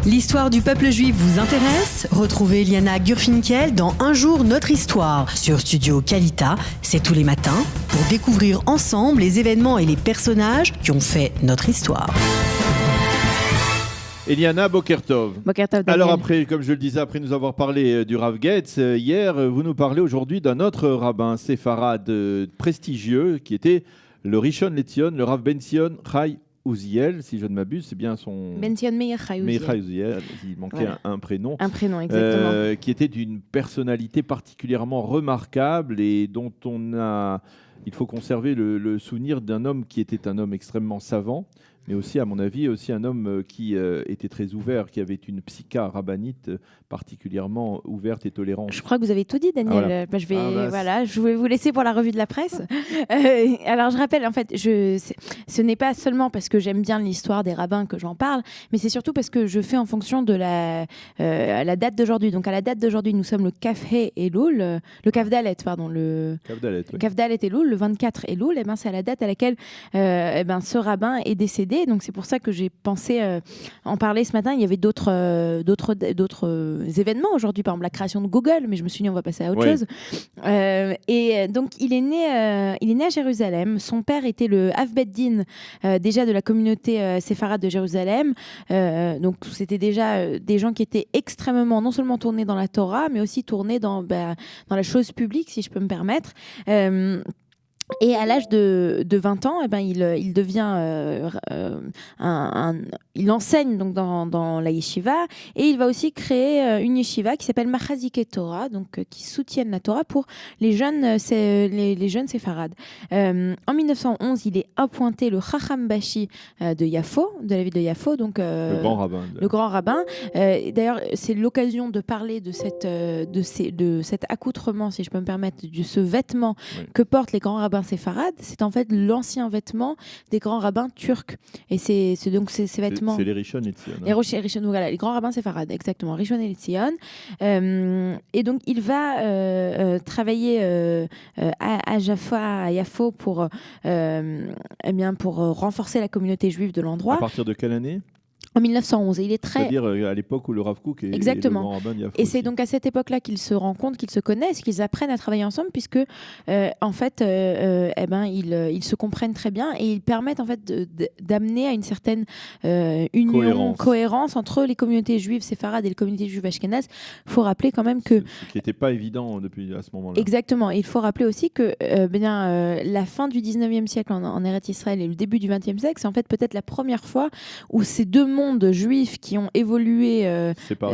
L'histoire du peuple juif vous intéresse? Retrouvez Liana Gurfinkel dans Un jour notre histoire sur Studio Kalita. C'est tous les matins pour découvrir ensemble les événements et les personnages qui ont fait notre histoire. Eliana, Bokertov. Bokertov, alors après, comme je le disais, après nous avoir parlé du Rav Getz hier, vous nous parlez aujourd'hui d'un autre rabbin séfarade prestigieux qui était le Rishon LeZion, le Rav Ben Zion Chai Uziel, si je ne m'abuse, c'est bien son... Ben Zion Meir Chai Uziel, il manquait voilà. un prénom. Un prénom, exactement. Qui était d'une personnalité particulièrement remarquable et dont il faut conserver le souvenir d'un homme qui était un homme extrêmement savant, mais aussi, à mon avis, aussi un homme qui était très ouvert, qui avait une psycha rabbinite particulièrement ouverte et tolérante. Je crois que vous avez tout dit, Daniel. Ah, voilà. Je vais vous laisser pour la revue de la presse. Alors, je rappelle, en fait, ce n'est pas seulement parce que j'aime bien l'histoire des rabbins que j'en parle, mais c'est surtout parce que je fais en fonction de la date d'aujourd'hui. Donc, à la date d'aujourd'hui, nous sommes le Kafhe Elul, le Kafdalet, pardon. Le Kafdalet Elul, le 24 Elul, et ben, c'est à la date à laquelle ce rabbin est décédé. Donc c'est pour ça que j'ai pensé en parler ce matin. Il y avait d'autres événements aujourd'hui, par exemple la création de Google, mais je me suis dit on va passer à autre chose. Et donc il est né à Jérusalem. Son père était le Av Bet Din déjà de la communauté séfarade de Jérusalem. Donc c'était déjà des gens qui étaient extrêmement non seulement tournés dans la Torah, mais aussi tournés dans la chose publique, si je peux me permettre. Et à l'âge de 20 ans, il devient il enseigne donc dans la yeshiva, et il va aussi créer une yeshiva qui s'appelle Machazike Torah, donc qui soutiennent la Torah pour les jeunes séfarades. En 1911, il est appointé le Chacham Bashi de Yafo, de la ville de Yafo, donc le grand rabbin. Le grand rabbin. D'ailleurs, c'est l'occasion de parler de cet accoutrement, si je peux me permettre, de ce vêtement que portent les grands rabbins séfarades. C'est en fait l'ancien vêtement des grands rabbins turcs. Et c'est donc ces vêtements. C'est les Rishon LeZion. Voilà, les grands rabbins séfarades, exactement. Rishon LeZion. Et donc il va travailler à Jaffa, à Yafo, pour renforcer la communauté juive de l'endroit. À partir de quelle année ? En 1911, et il est très... C'est-à-dire à l'époque où le Rav Kook est le grand rabbin d'Yafo. Et c'est donc à cette époque-là qu'ils se rencontrent, qu'ils se connaissent, qu'ils apprennent à travailler ensemble, puisque en fait, ils se comprennent très bien, et ils permettent en fait d'amener à une certaine cohérence entre les communautés juives séfarades et les communautés juives ashkénazes. Il faut rappeler quand même que... Ce qui n'était pas évident depuis à ce moment-là. Exactement. Et il faut rappeler aussi que la fin du 19e siècle en Eretz Israël et le début du 20e siècle, c'est en fait peut-être la première fois où ces deux mondes juifs qui ont évolué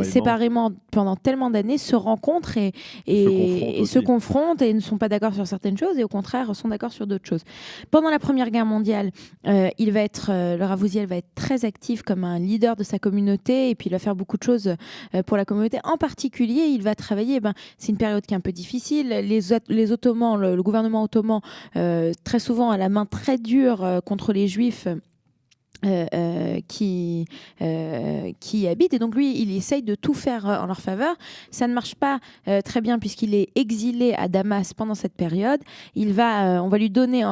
séparément pendant tellement d'années se rencontrent et se confrontent et ne sont pas d'accord sur certaines choses, et au contraire sont d'accord sur d'autres choses. Pendant la Première Guerre mondiale, le Rav Uziel va être très actif comme un leader de sa communauté, et puis il va faire beaucoup de choses pour la communauté. En particulier, il va travailler, c'est une période qui est un peu difficile, les Ottomans, le gouvernement ottoman, très souvent a la main très dure contre les Juifs qui habitent, et donc lui il essaye de tout faire en leur faveur. Ça ne marche pas très bien, puisqu'il est exilé à Damas pendant cette période. On va lui donner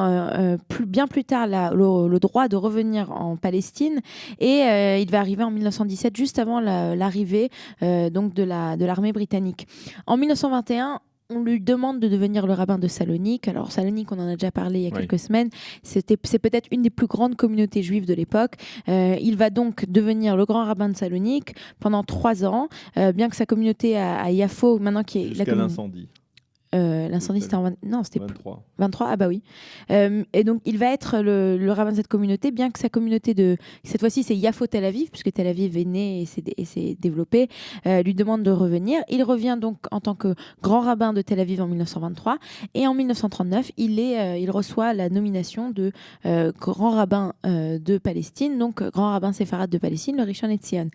bien plus tard le droit de revenir en Palestine, et il va arriver en 1917, juste avant l'arrivée donc de l'armée britannique. En 1921, on lui demande de devenir le rabbin de Salonique. Alors Salonique, on en a déjà parlé il y a quelques semaines, c'est peut-être une des plus grandes communautés juives de l'époque. Il va donc devenir le grand rabbin de Salonique pendant 3 ans, bien que sa communauté à Yafo, maintenant qui est jusqu'à l'incendie. L'incendie, c'était c'était 23. 23, ah bah oui. Et donc, il va être le rabbin de cette communauté, bien que sa communauté cette fois-ci, c'est Yafo Tel Aviv, puisque Tel Aviv est né et s'est développé, lui demande de revenir. Il revient donc en tant que grand rabbin de Tel Aviv en 1923. Et en 1939, il reçoit la nomination de grand rabbin de Palestine, donc grand rabbin séfarade de Palestine, le Rishon LeZion.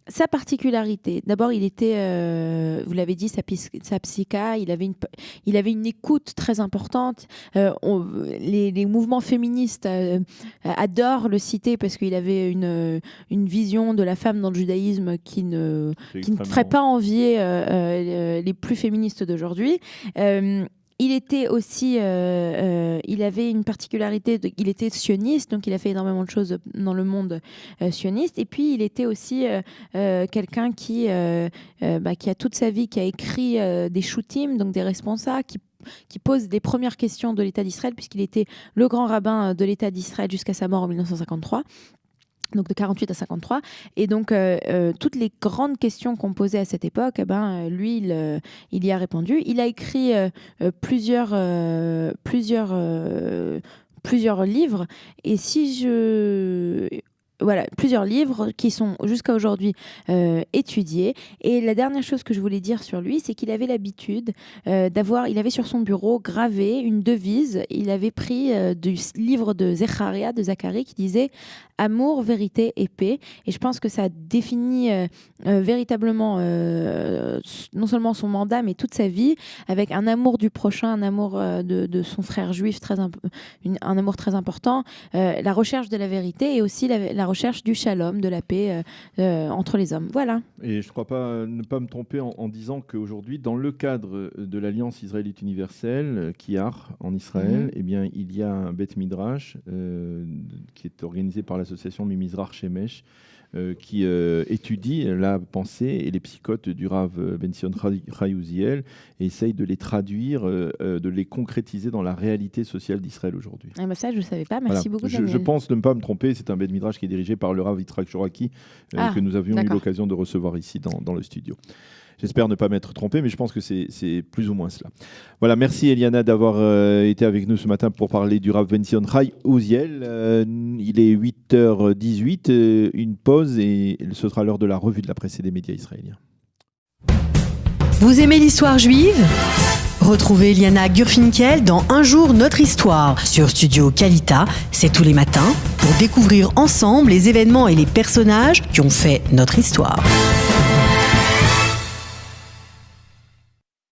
Sa particularité, d'abord, il était, vous l'avez dit, sa psycha, il avait une écoute très importante. Les mouvements féministes adorent le citer, parce qu'il avait une vision de la femme dans le judaïsme qui ne ferait pas envier les plus féministes d'aujourd'hui. il était aussi, il avait une particularité, il était sioniste, donc il a fait énormément de choses dans le monde sioniste. Et puis il était aussi quelqu'un qui a toute sa vie, qui a écrit des shutim, donc des responsables, qui pose les premières questions de l'État d'Israël, puisqu'il était le grand rabbin de l'État d'Israël jusqu'à sa mort en 1953. Donc de 48 à 53. Et donc, toutes les grandes questions qu'on posait à cette époque, lui, il y a répondu. Il a écrit plusieurs livres. Et plusieurs livres qui sont jusqu'à aujourd'hui étudiés. Et la dernière chose que je voulais dire sur lui, c'est qu'il avait l'habitude il avait sur son bureau gravé une devise. Il avait pris du livre de Zacharie qui disait « Amour, vérité et paix ». Et je pense que ça définit véritablement non seulement son mandat, mais toute sa vie, avec un amour du prochain, un amour de son frère juif, un amour très important, la recherche de la vérité et aussi la recherche du shalom, de la paix entre les hommes. Voilà. Et je ne crois pas ne pas me tromper en disant qu'aujourd'hui, dans le cadre de l'Alliance israélite universelle, KIAR, en Israël, eh bien, il y a un Bet Midrash qui est organisé par l'association Mimizrach Shemesh, qui étudie la pensée et les psychotes du Rav Ben-Zion Chai Uziel et essaye de les traduire, de les concrétiser dans la réalité sociale d'Israël aujourd'hui. Ah bah ça, je ne savais pas. Merci beaucoup, Je pense ne pas me tromper. C'est un Bet Midrash qui est dirigé par le Rav Yitzhak Shoraki, que nous avions eu l'occasion de recevoir ici dans le studio. J'espère ne pas m'être trompé, mais je pense que c'est plus ou moins cela. Voilà, merci Eliana d'avoir été avec nous ce matin pour parler du Rav Ben-Zion Chai Uziel. Il est 8h18, une pause et ce sera l'heure de la revue de la presse et des médias israéliens. Vous aimez l'histoire juive ? Retrouvez Eliana Gurfinkel dans Un jour notre histoire sur Studio Kalita. C'est tous les matins pour découvrir ensemble les événements et les personnages qui ont fait notre histoire.